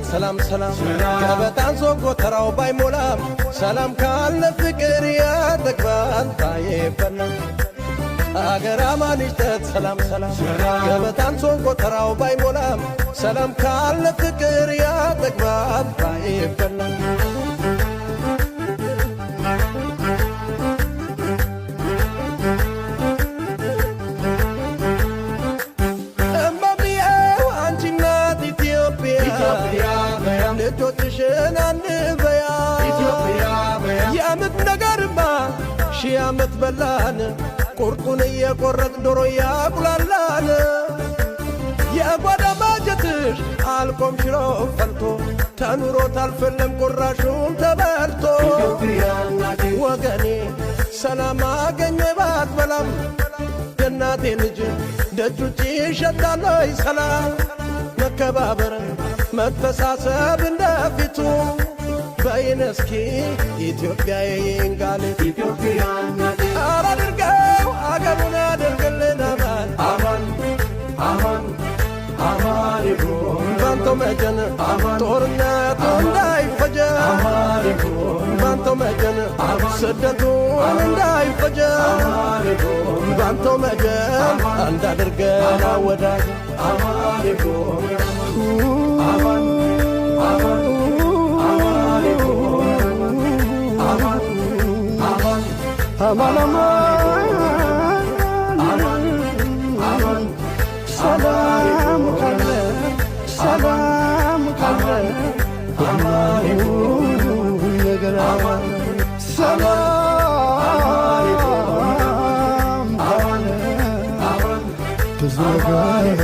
ሰላም ሰላም ገበታን ሶጎ ተራው ባይሞላም ሰላም ካለ ፍቅር ያጠግባል ታይፈናል አገር አማን ይሽተት ሰላም ሰላም ገበታን ሶጎ ተራው ባይሞላም ሰላም ካለ ፍቅር ያጠግባል ታይፈናል ልጆችሽን አንበያ ኢትዮጵያ የዓመት ነገርማ ሺህ ዓመት በላን ቁርጡን እየቆረጥ ዶሮ ያቁላላን የጓዳ ማጀትሽ አልቆም ሽሮ ፈልቶ ተኑሮ ታልፈለም ቁራሹን ተበልቶ ወገኔ ሰላም አገኘ ባትበላም የእናቴ ልጅ ደጅ ውጪ ይሸታለይ ሰላም መከባበር መተሳሰብ እንደፊቱ በይነስኪ ኢትዮጵያዬ ይንጋል ኢትዮጵያናት አራድርገው አገሩን አድርግልን አማን አማን አማን አማን ይሁን ባንቶ መጀን ጦርነቱ እንዳይፈጀ አማን ይሁን ባንቶ መጀን ስደቱን እንዳይፈጀ አማን ይሁን ባንቶ መጀን እንዳድርገን አወዳጅ አማን ይሁን አማን አማን አማን ይሁን አማን አማን አማን አማን አማን ሰላም ካለ ሰላም ካለ አማን ይሁን ነገር አማን ሰላም አማን አማን ብዙ ነገር